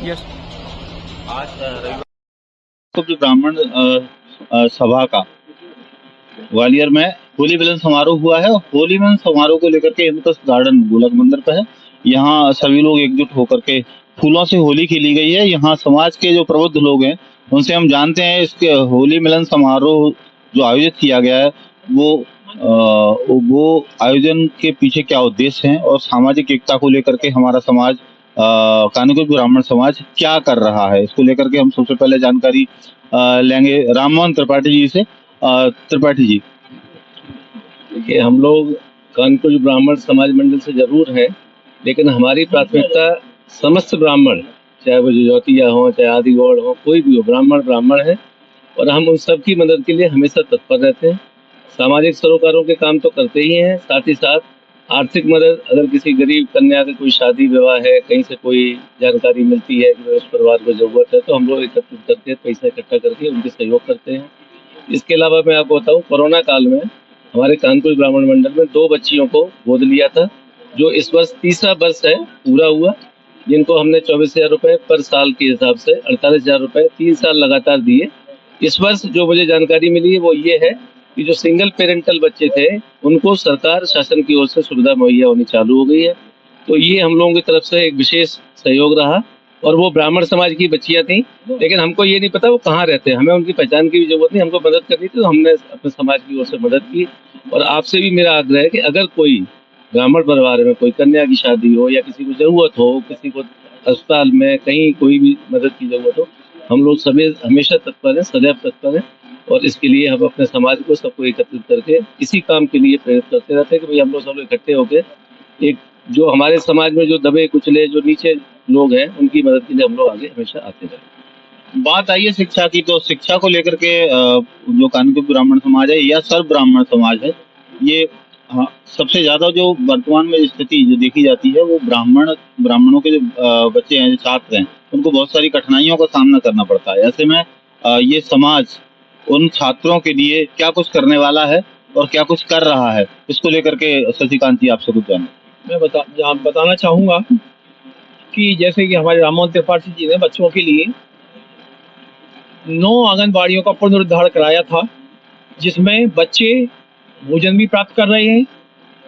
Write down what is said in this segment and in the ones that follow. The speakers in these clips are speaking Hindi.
यस। आज रविवार को जो ब्राह्मण सभा का ग्वालियर में होली मिलन समारोह हुआ है और होली मिलन समारोह को लेकर के इंद्रप्रस्थ गार्डन गोलक मंदिर पे है। यहाँ सभी लोग एकजुट होकर के फूलों से होली खेली गई है। यहाँ समाज के जो प्रबुद्ध लोग हैं उनसे हम जानते हैं इसके होली मिलन समारोह जो आयोजित किया गया है वो आयोजन के पीछे क्या उद्देश्य है और सामाजिक एकता को लेकर के हमारा समाज कानूनी ब्राह्मण समाज क्या कर रहा है, इसको लेकर के हम सबसे पहले जानकारी लेंगे राममोहन त्रिपाठी जी से। त्रिपाठी जी, देखिए, हम लोग कानपुर ब्राह्मण समाज मंडल से जरूर है, लेकिन हमारी प्राथमिकता समस्त ब्राह्मण, चाहे वो जजौतिया हो, चाहे आदि गौड़ हो, कोई भी हो, ब्राह्मण है और हम उन सब की मदद के लिए हमेशा तत्पर रहते हैं। सामाजिक सरोकारों के काम तो करते ही हैं, साथ ही साथ आर्थिक मदद, अगर किसी गरीब कन्या की कोई शादी विवाह है, कहीं से कोई जानकारी मिलती है कि उस परिवार को जरूरत है, तो हम लोग एकत्रित करके पैसा इकट्ठा करके उनके सहयोग करते हैं। इसके अलावा मैं आपको बताऊं, कोरोना काल में हमारे कानपुर ब्राह्मण मंडल में 2 बच्चियों को गोद लिया था, जो इस वर्ष तीसरा वर्ष है पूरा हुआ, जिनको हमने 24,000 रुपए पर साल के हिसाब से 48,000 रुपए 3 साल लगातार दिए। इस वर्ष जो मुझे जानकारी मिली है वो ये है कि जो सिंगल पेरेंटल बच्चे थे उनको सरकार शासन की ओर से सुविधा मुहैया होनी चालू हो गई है। तो ये हम लोगों की तरफ से एक विशेष सहयोग रहा और वो ब्राह्मण समाज की बच्चियां थी, लेकिन हमको ये नहीं पता वो कहाँ रहते हैं, हमें उनकी पहचान की भी जरूरत नहीं, हमको मदद करनी थी, तो हमने अपने समाज की ओर से मदद की। और आपसे भी मेरा आग्रह है कि अगर कोई ब्राह्मण परिवार में कोई कन्या की शादी हो या किसी को जरूरत हो, किसी को अस्पताल में कहीं कोई भी मदद की जरूरत हो, हम लोग सभी हमेशा तत्पर हैं, सदैव तत्पर हैं और इसके लिए हम अपने समाज को सबको एकत्रित करके इसी काम के लिए प्रेरित करते रहते हैं कि भाई हम लोग सब लोग इकट्ठे होकर एक जो हमारे समाज में जो दबे कुचले जो नीचे लोग हैं उनकी मदद के लिए हम लोग आगे हमेशा आते रहे। बात आई है शिक्षा की, तो शिक्षा को लेकर के जो कानपुर ब्राह्मण समाज है या सर्व ब्राह्मण समाज है, ये सबसे ज्यादा जो वर्तमान में स्थिति जो देखी जाती है वो ब्राह्मणों के जो बच्चे हैं, जो छात्र हैं, उनको बहुत सारी कठिनाइयों का सामना करना पड़ता है। ऐसे में ये समाज उन छात्रों के लिए क्या कुछ करने वाला है और क्या कुछ कर रहा है, इसको लेकर के शशिकांत जी आपसे कुछ जाने। मैं बताना चाहूँगा कि जैसे कि हमारे राममोहन त्रिपाठी जी ने बच्चों के लिए 9 आंगनबाड़ियों का पुनरुद्धार कराया था, जिसमें बच्चे भोजन भी प्राप्त कर रहे हैं,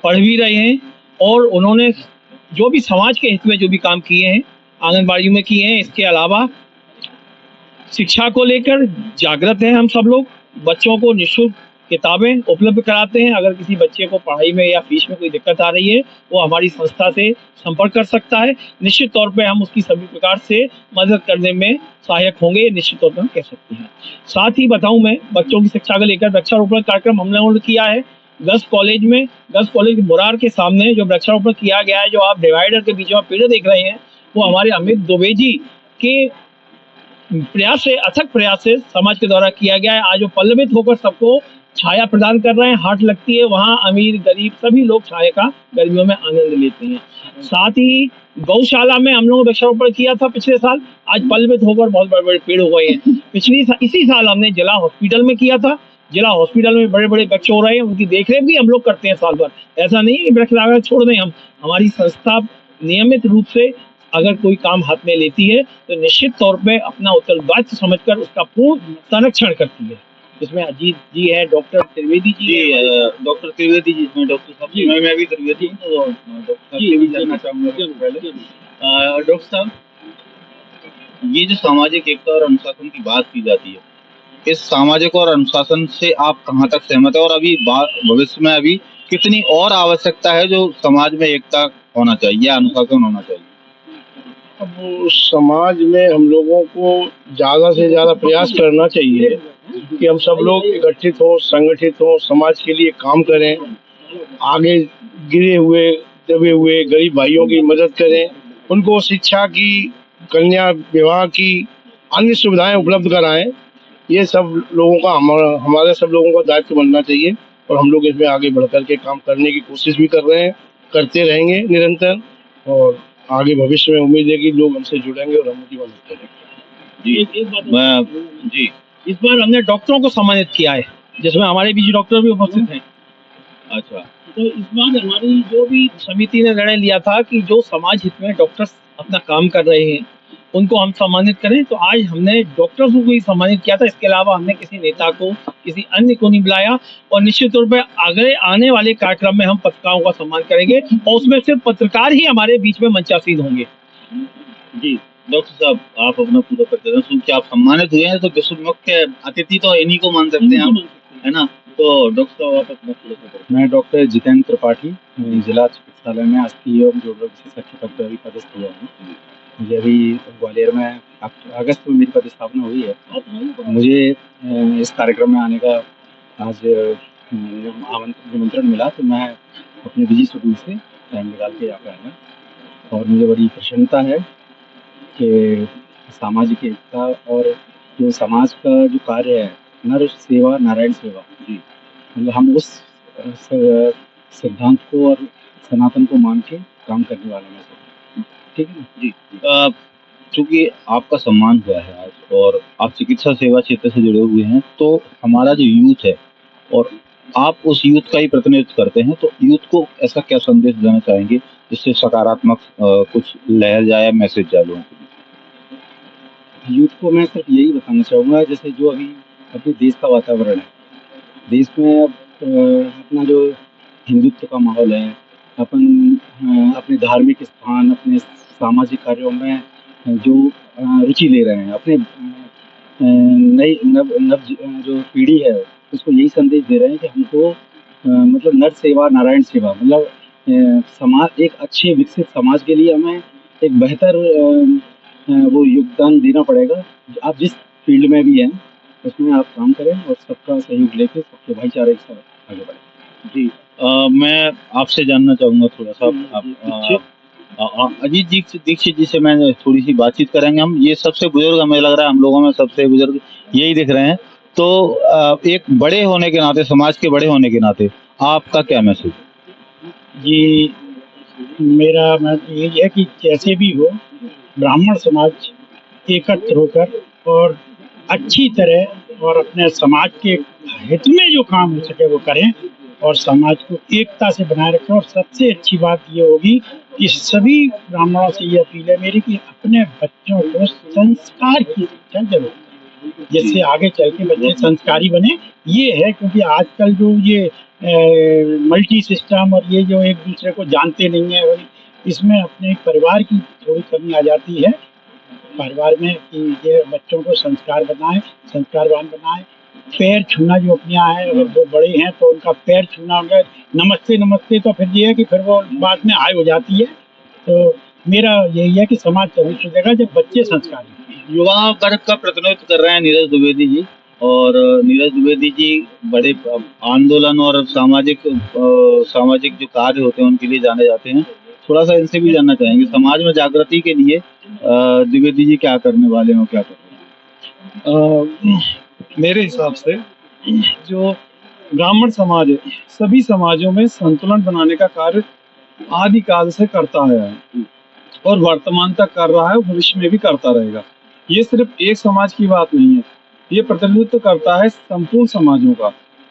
पढ़ भी रहे हैं और उन्होंने जो भी समाज के हित में जो भी काम किए हैं आंगनबाड़ियों में किए हैं। इसके अलावा शिक्षा को लेकर जागृत हैं हम सब लोग, बच्चों को निःशुल्क किताबें उपलब्ध कराते हैं। अगर किसी बच्चे को पढ़ाई में या फीस में कोई दिक्कत आ रही है वो हमारी संस्था से संपर्क कर सकता है, निश्चित तौर पे हम उसकी सभी प्रकार से मदद करने में सहायक होंगे, निश्चित तौर पर हम कह सकते हैं। साथ ही बताऊं, मैं बच्चों की शिक्षा को लेकर वृक्षारोपण कार्यक्रम हमने किया है गर्ल्स कॉलेज मुरार के सामने जो वृक्षारोपण किया गया है, जो आप डिवाइडर के बीच में पेड़ देख रहे हैं, वो हमारे अमित दुबे जी के प्रयास से, अथक प्रयास से समाज के द्वारा किया गया है। आज वो पल्लवित होकर सबको छाया प्रदान कर रहे हैं। हाट लगती है, वहाँ अमीर गरीब सभी लोग छाया का गर्मियों में आनंद लेते हैं। साथ ही गौशाला में हम लोगों ने वृक्षारोपण किया था पिछले साल, आज पल्लवित होकर बहुत बड़े बड़े पेड़ हो गए हैं। इसी साल हमने जिला हॉस्पिटल में किया था, जिला हॉस्पिटल में बड़े बड़े वृक्ष हो रहे हैं, उनकी देखरेख भी हम लोग करते हैं साल भर। ऐसा नहीं है वृक्ष लगाकर छोड़ दें हम, हमारी संस्था नियमित रूप से अगर कोई काम हाथ में लेती है तो निश्चित तौर पे अपना उत्तरदायित्व समझकर उसका पूर्ण संरक्षण करती है। इसमें अजीत जी है, डॉक्टर त्रिवेदी जी है, डॉक्टर त्रिवेदी जी, डॉक्टर साहब जी, मैं भी त्रिवेदी हूँ, तो डॉक्टर साहब से भी जानना चाहूंगा पहले। डॉक्टर साहब, ये जो सामाजिक एकता और अनुशासन की बात की जाती है, इस सामाजिक और अनुशासन से आप कहाँ तक सहमत है और अभी भविष्य में अभी कितनी और आवश्यकता है जो समाज में एकता होना चाहिए या अनुशासन होना चाहिए? अब समाज में हम लोगों को ज़्यादा से ज़्यादा प्रयास करना चाहिए कि हम सब लोग इकट्ठित हो, संगठित हो, समाज के लिए काम करें, आगे गिरे हुए दबे हुए गरीब भाइयों की मदद करें, उनको शिक्षा की, कन्या विवाह की, अन्य सुविधाएं उपलब्ध कराएं। ये सब लोगों का हमारे सब लोगों का दायित्व बनना चाहिए और हम लोग इसमें आगे बढ़कर के काम करने की कोशिश भी कर रहे हैं, करते रहेंगे निरंतर और आगे भविष्य में उम्मीद है कि लोग हमसे जुड़ेंगे और हम उनकी मदद करेंगे। जी, इस बार हमने डॉक्टरों को सम्मानित किया है, जिसमें हमारे बीच डॉक्टर भी उपस्थित हैं। अच्छा, तो इस बार हमारी जो भी समिति ने निर्णय लिया था कि जो समाज हित में डॉक्टर्स अपना काम कर रहे हैं उनको हम सम्मानित करें। तो आज हमने डॉक्टर्स को ही सम्मानित किया था, इसके अलावा हमने किसी नेता को, किसी अन्य को नहीं बुलाया। और निश्चित तौर पर आगे आने वाले कार्यक्रम में हम पत्रकारों का सम्मान करेंगे और उसमें सिर्फ पत्रकार ही हमारे बीच में मंचासीन होंगे। जी डॉक्टर साहब, आप अपना पूरा प्रतिवेदन सुन के आप सम्मानित हुए हैं, तो विश्व मुख्य अतिथि तो इन्हीं को मान सकते हैं आप, है ना। तो डॉक्टर साहब आप अपना पूरा प्रतिवेदन। मैं डॉक्टर जितेंद्र त्रिपाठी जिला चिकित्सालय में अस्थि एवं जोड़ रोग विशेषज्ञ पद पर अभी पदस्थ हुआ हूँ। मुझे अभी ग्वालियर में अगस्त में मेरी पदस्थापना हुई है। मुझे इस कार्यक्रम में आने का आज निमंत्रण मिला, तो मैं अपने बिजी शेड्यूल से टाइम निकाल के यहाँ पे आया और मुझे बड़ी प्रसन्नता है कि सामाजिक एकता और जो समाज का जो कार्य है, नर सेवा नारायण सेवा, जी मतलब हम उस सिद्धांत को और सनातन को मान के काम करने वाले हैं सब, ठीक है ना जी। चूंकि आपका सम्मान हुआ है आज और आप चिकित्सा सेवा क्षेत्र से जुड़े हुए हैं, तो हमारा जो यूथ है और आप उस यूथ का ही प्रतिनिधित्व करते हैं, तो यूथ को ऐसा क्या संदेश देना चाहेंगे जिससे सकारात्मक कुछ लहर जाए, मैसेज जाए लोगों को? यूथ को मैं सिर्फ यही बताना चाहूँगा, जैसे जो अभी अपने देश का वातावरण है, देश में अब अपना जो हिंदुत्व का माहौल है, अपन अपने धार्मिक स्थान, अपने सामाजिक कार्यों में जो रुचि ले रहे हैं, अपने नई नव जो पीढ़ी है उसको यही संदेश दे रहे हैं कि हमको मतलब नर सेवा नारायण सेवा, मतलब समाज, एक अच्छे विकसित समाज के लिए हमें एक बेहतर वो योगदान देना पड़ेगा। आप जिस फील्ड में भी हैं उसमें आप काम करें और सबका सहयोग लेके सबके भाईचारे के साथ आगे बढ़ें। जी मैं आपसे जानना चाहूँगा थोड़ा सा, अजीत दीक्षित जी से मैं थोड़ी सी बातचीत करेंगे हम। ये सबसे बुजुर्ग हमें लग रहा है, हम लोगों में सबसे बुजुर्ग यही दिख रहे हैं। तो एक बड़े होने के नाते, समाज के बड़े होने के नाते आपका क्या मैसेज? जी, मेरा मत यही है कि कैसे भी हो, ब्राह्मण समाज एकत्र होकर और अच्छी तरह और अपने समाज के हित में जो काम हो सके वो करें और समाज को एकता से बनाए रखें। और सबसे अच्छी बात ये होगी कि सभी ब्राह्मणों से ये अपील है मेरी कि अपने बच्चों को संस्कार की शिक्षा जरूर दें, जिससे आगे चल के बच्चे संस्कारी बने। ये है क्योंकि आजकल जो ये मल्टी सिस्टम और ये जो एक दूसरे को जानते नहीं है, इसमें अपने परिवार की थोड़ी कमी आ जाती है परिवार में, कि ये बच्चों को संस्कार बनाए, संस्कारवान बनाए। पैर छूना जो अपने यहाँ है, अगर वो बड़े हैं तो उनका पैर छूना, अगर नमस्ते नमस्ते, तो फिर ये है कि फिर वो बाद में हाय हो जाती है। तो मेरा यही है कि समाज तभी सुधरेगा जब बच्चे संस्कारी। युवा वर्ग का प्रतिनिधित्व कर रहे हैं नीरज द्विवेदी जी, और नीरज द्विवेदी जी बड़े आंदोलन और सामाजिक जो कार्य होते हैं उनके लिए जाने जाते हैं। थोड़ा सा इनसे भी जानना चाहेंगे, समाज में जागृति के लिए द्विवेदी जी क्या करने वाले हैं, क्या कर रहे हैं? मेरे हिसाब से जो ब्राह्मण समाज है, सभी समाजों में संतुलन बनाने का कार्य आदिकाल से करता है और वर्तमान तक कर रहा है, भविष्य में भी करता रहेगा। ये सिर्फ एक समाज की बात नहीं है, ये प्रतिनिधित्व करता है संपूर्ण समाजों का।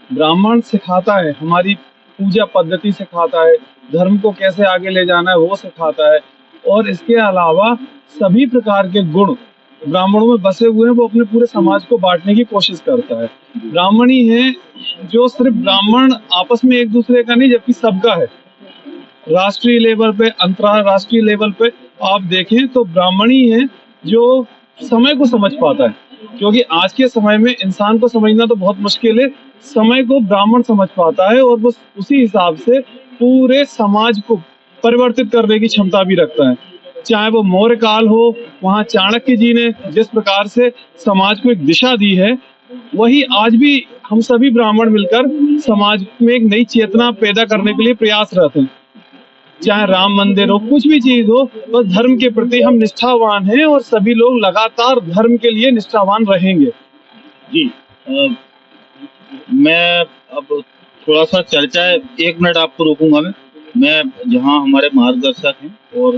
ब्राह्मण सिखाता है, हमारी पूजा पद्धति सिखाता है, धर्म को कैसे आगे ले जाना है वो सिखाता है, और इसके अलावा सभी प्रकार के गुण ब्राह्मणों में बसे हुए हैं, वो अपने पूरे समाज को बांटने की कोशिश करता है। ब्राह्मण ही है जो सिर्फ ब्राह्मण आपस में एक दूसरे का नहीं, जबकि सबका है। राष्ट्रीय लेवल पे, अंतरराष्ट्रीय लेवल पे आप देखें तो ब्राह्मण ही है जो समय को समझ पाता है, क्योंकि आज के समय में इंसान को समझना तो बहुत मुश्किल है, समय को ब्राह्मण समझ पाता है और वो उसी हिसाब से पूरे समाज को परिवर्तित करने की क्षमता भी रखता है। चाहे वो मौर्य काल हो, वहाँ चाणक्य जी ने जिस प्रकार से समाज को एक दिशा दी है, वही आज भी हम सभी ब्राह्मण मिलकर समाज में एक नई चेतना पैदा करने के लिए प्रयासरत हैं। चाहे राम मंदिर हो, कुछ भी चीज हो, तो धर्म के प्रति हम निष्ठावान हैं और सभी लोग लगातार धर्म के लिए निष्ठावान रहेंगे। जी मैं अब थोड़ा सा चर्चा है, 1 मिनट आपको रोकूंगा मैं जहाँ हमारे मार्गदर्शक हैं और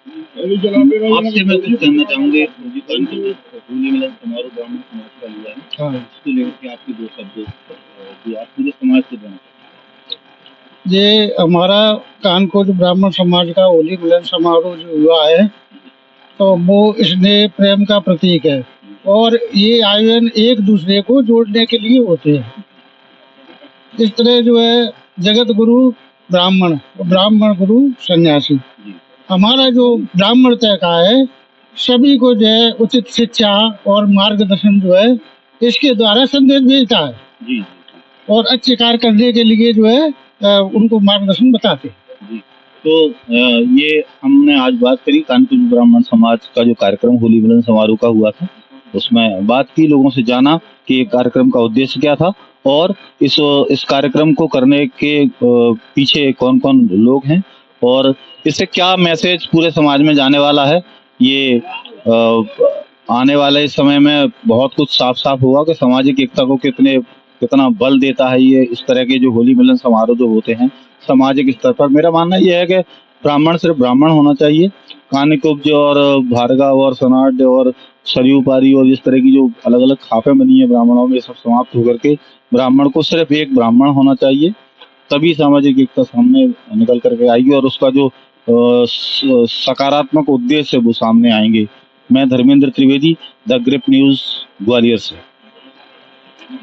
आपसे मैं कुछ कहना चाहूंगी। होली मिलन समारोह ब्राह्मण समाज का हुआ है, इसको लेकर के आपके 2 शब्द जो आप पूरे समाज को देना। ये हमारा कानपुर ब्राह्मण समाज का होली मिलन समारोह जो हुआ है, तो वो स्नेह प्रेम का प्रतीक है और ये आयोजन एक दूसरे को जोड़ने के लिए होते हैं। इस तरह जो है जगत गुरु ब्राह्मण, ब्राह्मण गुरु सन्यासी, हमारा जो ब्राह्मणता का है सभी को जो है उचित शिक्षा और मार्गदर्शन जो है इसके द्वारा संदेश भेजता है जी और अच्छे कार्य करने के लिए जो है उनको मार्गदर्शन बताते हैं। तो ये हमने आज बात करी कानपुर ब्राह्मण समाज का जो कार्यक्रम होली मिलन समारोह का हुआ था, उसमें बात की, लोगों से जाना कि ये कार्यक्रम का उद्देश्य क्या था और इस कार्यक्रम को करने के पीछे कौन कौन लोग हैं और इससे क्या मैसेज पूरे समाज में जाने वाला है। ये आने वाले समय में बहुत कुछ साफ साफ होगा कि सामाजिक एकता को कितना बल देता है ये इस तरह के जो होली मिलन समारोह जो होते हैं सामाजिक स्तर पर। मेरा मानना यह है कि ब्राह्मण सिर्फ ब्राह्मण होना चाहिए। कानिकुब्ज और भार्गव और सनाड्य और सरयू पारी और इस तरह की जो अलग अलग खापें बनी है ब्राह्मणों में, सब समाप्त होकर के ब्राह्मण को सिर्फ एक ब्राह्मण होना चाहिए, तभी सामाजिक एकता सामने निकल करके आएगी और उसका जो सकारात्मक उद्देश्य है वो सामने आएंगे। मैं Dharmendra Trivedi, the grip news Gwalior से।